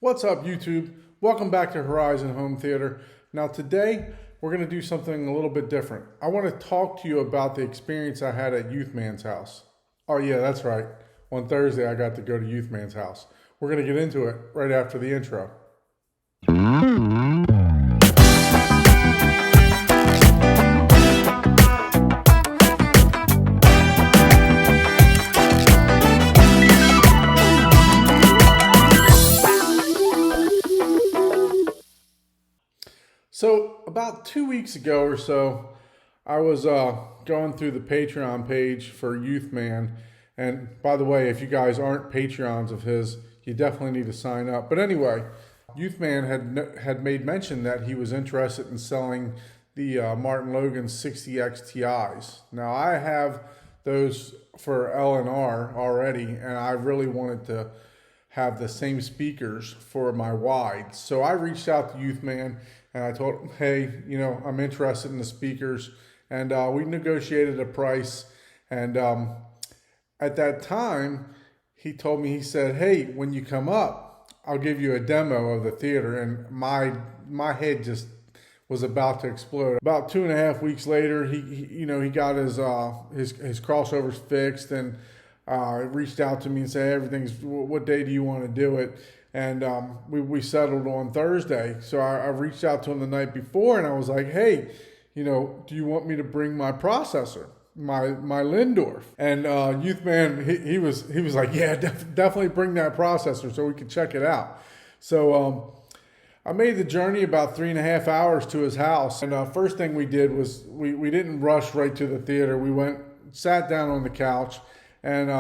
What's up, YouTube? Welcome back to Horizon Home Theater. Now today we're going to do something a little bit different. I want to talk to you about the experience I had at Youthman's house. Oh yeah, that's right. On Thursday I got to go to Youthman's house. We're going to get into it right after the intro. So about 2 weeks ago or so, I was going through the Patreon page for Youthman. And by the way, if you guys aren't Patreons of his, you definitely need to sign up. But anyway, Youthman had made mention that he was interested in selling the MartinLogan 60 XTIs. Now I have those for L&R already, and I really wanted to have the same speakers for my wides. So I reached out to Youthman and I told him, hey, I'm interested in the speakers. And we negotiated a price. And at that time, he told me, he said, hey, when you come up, I'll give you a demo of the theater. And my head just was about to explode. About 2.5 weeks later, he got his crossovers fixed and reached out to me and said, what day do you want to do it? And we settled on Thursday. So I reached out to him the night before and I was like, hey, do you want me to bring my processor, my Lyndorf? And Youthman, he was like, yeah, definitely bring that processor so we can check it out. So I made the journey about 3.5 hours to his house. And first thing we did was we didn't rush right to the theater. We sat down on the couch. And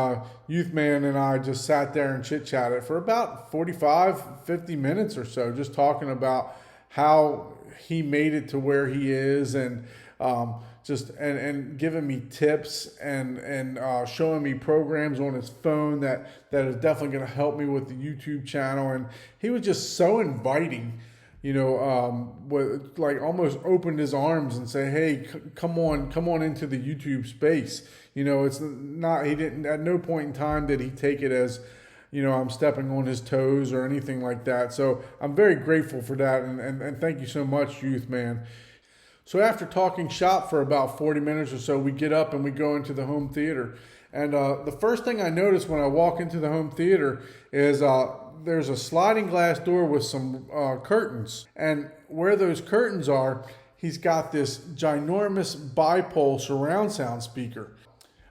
Youthman and I just sat there and chit-chatted for about 50 minutes or so, just talking about how he made it to where he is, and and giving me tips and showing me programs on his phone that is definitely going to help me with the YouTube channel. And he was just so inviting, like almost opened his arms and say, hey, come on into the YouTube space. It's not, he didn't, at no point in time did he take it as, I'm stepping on his toes or anything like that. So I'm very grateful for that. And thank you so much, Youthman. So after talking shop for about 40 minutes or so, we get up and we go into the home theater. And the first thing I notice when I walk into the home theater is there's a sliding glass door with some curtains. And where those curtains are, he's got this ginormous bipole surround sound speaker.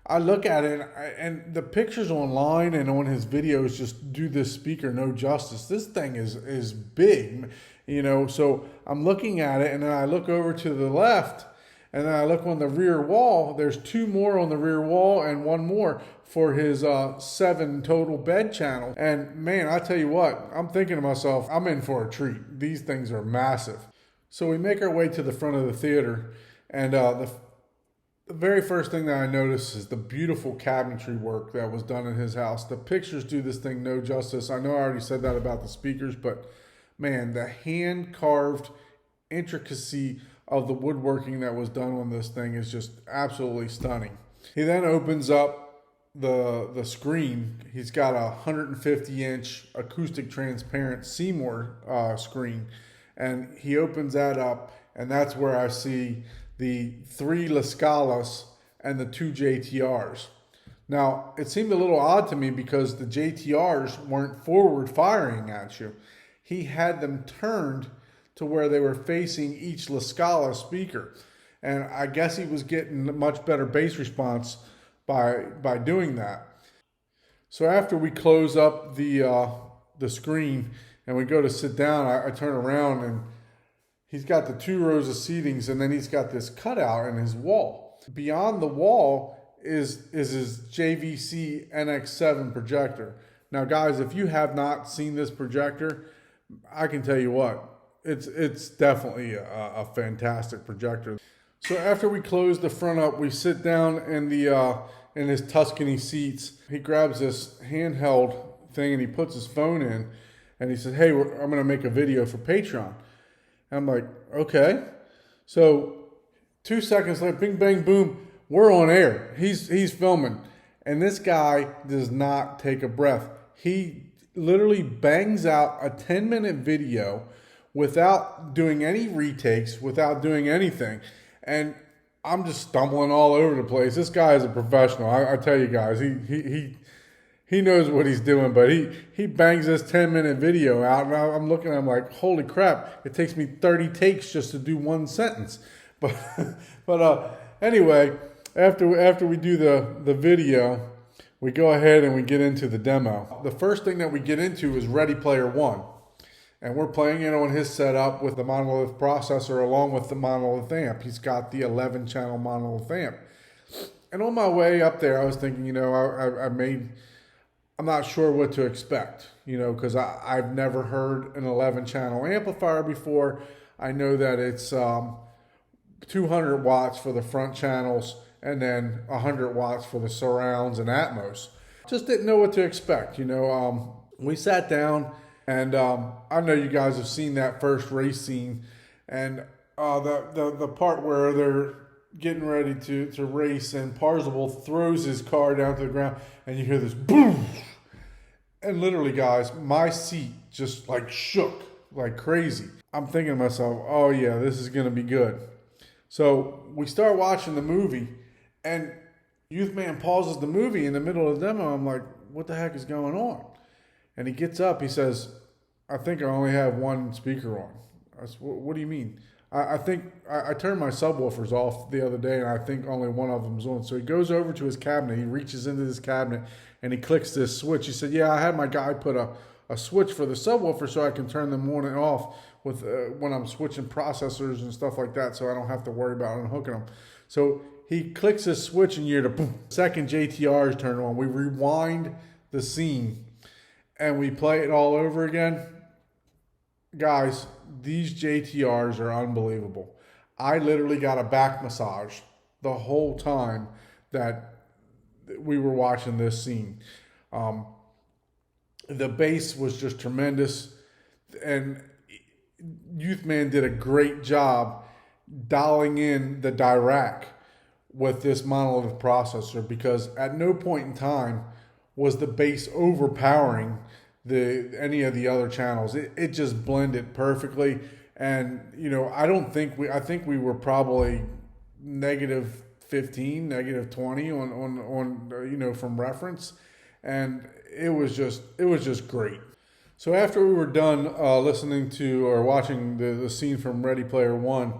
I look at it and the pictures online and on his videos just do this speaker no justice. This thing is big, so I'm looking at it and then I look over to the left and then I look on the rear wall. There's 2 more on the rear wall and 1 more for his 7 total bed channel. And man, I tell you what, I'm thinking to myself, I'm in for a treat. These things are massive. So we make our way to the front of the theater, and the very first thing that I noticed is the beautiful cabinetry work that was done in his house. The pictures do this thing no justice. I know I already said that about the speakers, but man, the hand-carved intricacy of the woodworking that was done on this thing is just absolutely stunning. He then opens up the screen. He's got a 150-inch acoustic transparent Seymour screen, and he opens that up, and that's where I see the 3 La Scalas and the 2 JTRs. Now, it seemed a little odd to me because the JTRs weren't forward firing at you. He had them turned to where they were facing each La Scala speaker. And I guess he was getting a much better bass response by doing that. So after we close up the screen and we go to sit down, I turn around and he's got the 2 rows of seatings, and then he's got this cutout in his wall. Beyond the wall is his JVC NX7 projector. Now, guys, if you have not seen this projector, I can tell you what, it's definitely a fantastic projector. So after we close the front up, we sit down in his Tuscany seats. He grabs this handheld thing and he puts his phone in, and he says, hey, I'm going to make a video for Patreon. I'm like, okay. So 2 seconds later, bing, bang, boom, we're on air. He's filming. And this guy does not take a breath. He literally bangs out a 10-minute video without doing any retakes, without doing anything. And I'm just stumbling all over the place. This guy is a professional. I tell you guys, he knows what he's doing, but he bangs this 10-minute video out, and I'm looking at him like, holy crap, it takes me 30 takes just to do one sentence. But anyway, after we do the video, we go ahead and we get into the demo. The first thing that we get into is Ready Player One. And we're playing it on his setup with the monolith processor along with the monolith amp. He's got the 11-channel monolith amp. And on my way up there, I was thinking, you know, I'm not sure what to expect, you know, because I've never heard an 11-channel amplifier before. I know that it's 200 watts for the front channels and then 100 watts for the surrounds and Atmos. Just didn't know what to expect, you know. We sat down. And I know you guys have seen that first race scene, and the part where they're getting ready to race, and Parzival throws his car down to the ground, and you hear this boom. And literally, guys, my seat just like shook like crazy. I'm thinking to myself, oh yeah, this is going to be good. So we start watching the movie, and Youthman pauses the movie in the middle of the demo. I'm like, what the heck is going on? And he gets up, he says, I think I only have one speaker on. I said, what do you mean? I think I turned my subwoofers off the other day, and I think only one of them's on. So he goes over to his cabinet, he reaches into this cabinet, and he clicks this switch. He said, yeah, I had my guy put a switch for the subwoofer so I can turn them on and off with when I'm switching processors and stuff like that, so I don't have to worry about unhooking them. So he clicks this switch, and you hear the boom. Second JTR is turned on. We rewind the scene, and we play it all over again. Guys, these JTRs are unbelievable. I literally got a back massage the whole time that we were watching this scene. The bass was just tremendous, and Youthman did a great job dialing in the Dirac with this monolith processor, because at no point in time was the bass overpowering any of the other channels. It just blended perfectly. And you know, I think we were probably negative 15, negative 20 on you know, from reference, and it was just great. So after we were done listening to or watching the scene from Ready Player One,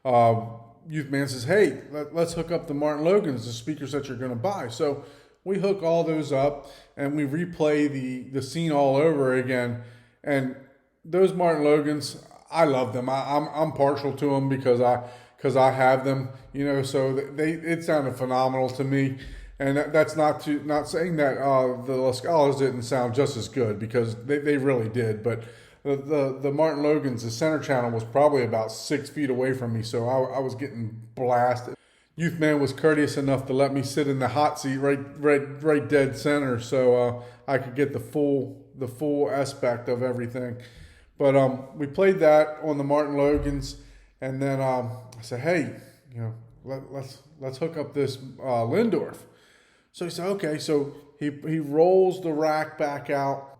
Youthman says, hey, let's hook up the MartinLogans, the speakers that you're going to buy. So we hook all those up, and we replay the scene all over again. And those MartinLogans, I love them. I'm partial to them because I have them, you know. So it sounded phenomenal to me. And that's not saying that the La Scalas didn't sound just as good, because they really did. But the MartinLogans, the center channel was probably about 6 feet away from me, so I was getting blasted. Youthman was courteous enough to let me sit in the hot seat right dead center, so I could get the full aspect of everything. But we played that on the MartinLogans, and then I said, hey, you know, let's hook up this Lyndorf. So he said, okay. So he rolls the rack back out.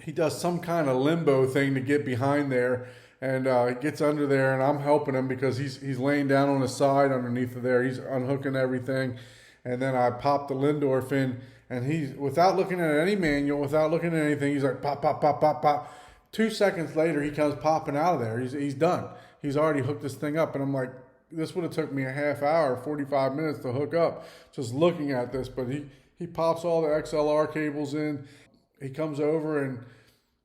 He does some kind of limbo thing to get behind there, and he gets under there, and I'm helping him because he's laying down on his side underneath of there. He's unhooking everything, and then I pop the Lyndorf in, and he's, without looking at any manual, without looking at anything, he's like pop, pop, pop, pop, pop. 2 seconds later, he comes popping out of there. He's done. He's already hooked this thing up, and I'm like, this would have took me a half hour, 45 minutes to hook up just looking at this. But he pops all the XLR cables in. He comes over and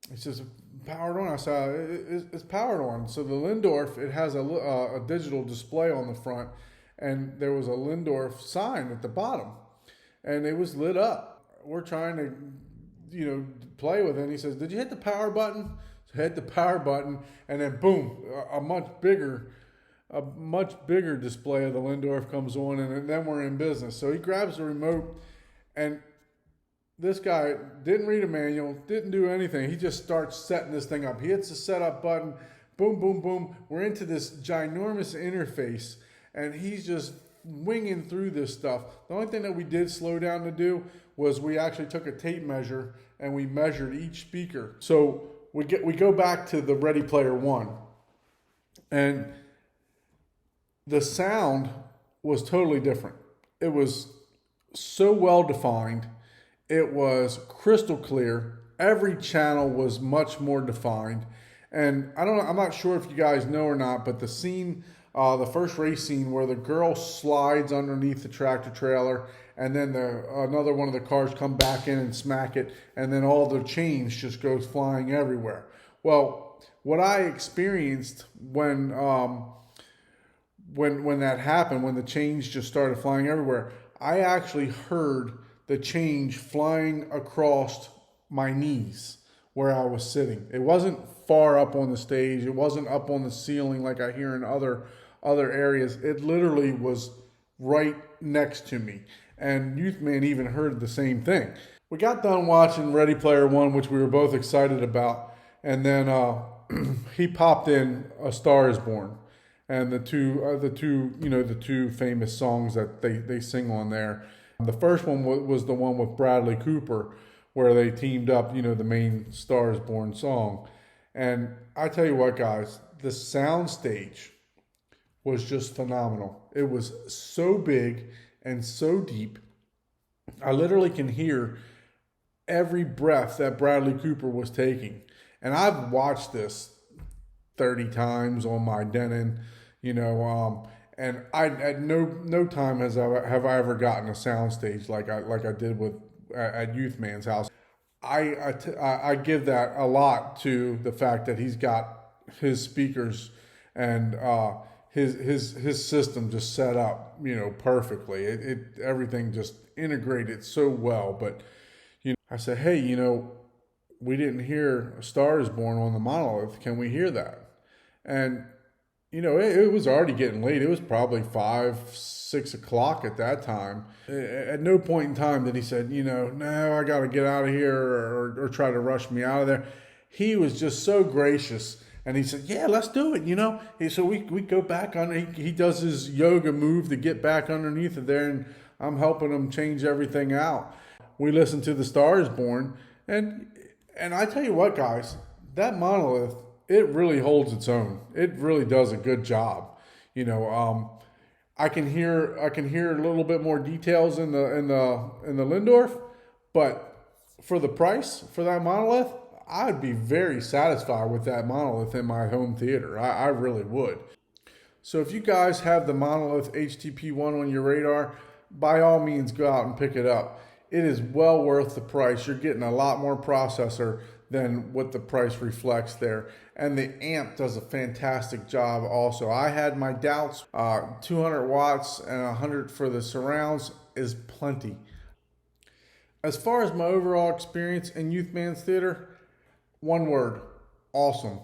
he says, powered on. I said, it's powered on. So the Lyndorf, it has a digital display on the front, and there was a Lyndorf sign at the bottom, and it was lit up. We're trying to, you know, play with it. And he says, did you hit the power button? So hit the power button, and then boom, a much bigger display of the Lyndorf comes on, and then we're in business. So he grabs the remote, and this guy didn't read a manual, didn't do anything. He just starts setting this thing up. He hits the setup button, boom, boom, boom. We're into this ginormous interface, and he's just winging through this stuff. The only thing that we did slow down to do was we actually took a tape measure and we measured each speaker. So we go back to the Ready Player One, and the sound was totally different. It was so well defined. It was crystal clear. Every channel was much more defined. And I'm not sure if you guys know or not, but the scene, the first race scene where the girl slides underneath the tractor trailer, and then another one of the cars come back in and smack it, and then all the chains just goes flying everywhere. Well, what I experienced when that happened, when the chains just started flying everywhere, I actually heard the change flying across my knees where I was sitting. It wasn't far up on the stage. It wasn't up on the ceiling like I hear in other areas. It literally was right next to me. And Youthman even heard the same thing. We got done watching Ready Player One, which we were both excited about. And then he popped in A Star Is Born. And the two famous songs that they sing on there. The first one was the one with Bradley Cooper, where they teamed up, the main Star Is Born song. And I tell you what, guys, the sound stage was just phenomenal. It was so big and so deep. I literally can hear every breath that Bradley Cooper was taking. And I've watched this 30 times on my Denon, and I at no time have I ever gotten a soundstage like I did at Youthman's house. I give that a lot to the fact that he's got his speakers and his system just set up perfectly. Everything just integrated so well. But I said, hey, we didn't hear A Star Is Born on the monolith. Can we hear that? And it was already getting late. It was probably 5, 6 o'clock at that time. At no point in time did he said, no, I got to get out of here or try to rush me out of there. He was just so gracious. And he said, yeah, let's do it, So we go back on. He does his yoga move to get back underneath of there, and I'm helping him change everything out. We listened to The Star Is Born, and I tell you what, guys, that monolith, it really holds its own. It really does a good job. I can hear a little bit more details in the Lyndorf, but for the price for that monolith, I'd be very satisfied with that monolith in my home theater. I really would. So if you guys have the Monolith HTP1 on your radar, by all means go out and pick it up. It is well worth the price. You're getting a lot more processor than what the price reflects there. And the amp does a fantastic job also. I had my doubts. 200 watts and 100 for the surrounds is plenty. As far as my overall experience in Youthman's theater, one word: awesome.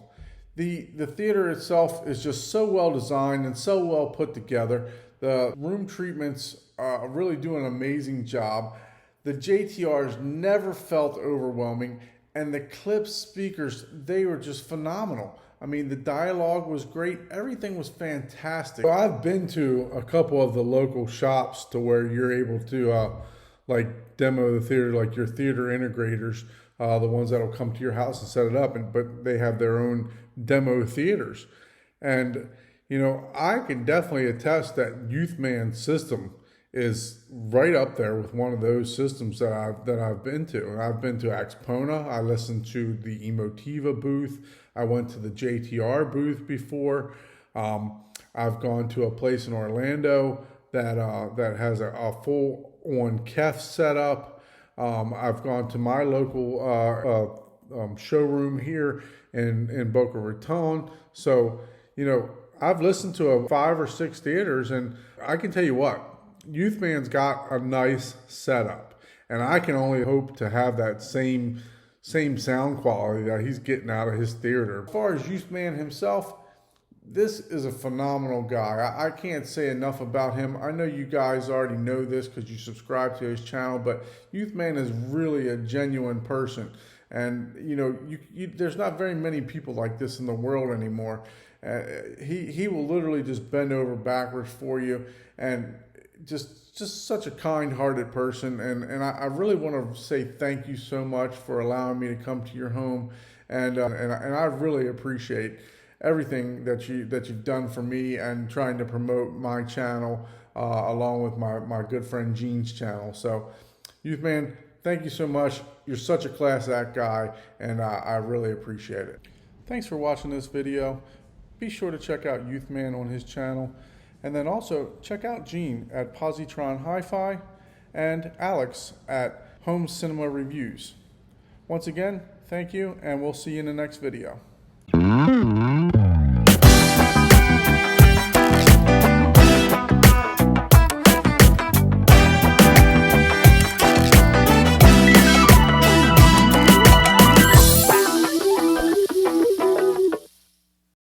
The theater itself is just so well designed and so well put together. The room treatments really do an amazing job. The JTRs never felt overwhelming, and the Klipsch speakers, they were just phenomenal. I mean, the dialogue was great. Everything was fantastic. So I've been to a couple of the local shops to where you're able to like demo the theater, like your theater integrators, the ones that'll come to your house and set it up, but they have their own demo theaters. And I can definitely attest that Youthman's system is right up there with one of those systems that I've been to. And I've been to Axpona. I listened to the Emotiva booth. I went to the JTR booth before. I've gone to a place in Orlando that has a full-on KEF setup. I've gone to my local showroom here in Boca Raton. So, I've listened to 5 or 6 theaters, and I can tell you what, Youthman's got a nice setup, and I can only hope to have that same sound quality that he's getting out of his theater. As far as Youthman himself, this is a phenomenal guy. I can't say enough about him. I know you guys already know this because you subscribe to his channel, but Youthman is really a genuine person. And, there's not very many people like this in the world anymore. He will literally just bend over backwards for you and just such a kind-hearted person, and I really want to say thank you so much for allowing me to come to your home, and I really appreciate everything that you've done for me and trying to promote my channel along with my good friend Gene's channel. So, Youthman, thank you so much. You're such a class act guy, and I really appreciate it. Thanks for watching this video. Be sure to check out Youthman on his channel. And then also check out Gene at Positron Hi-Fi and Alex at Home Cinema Reviews. Once again, thank you, and we'll see you in the next video.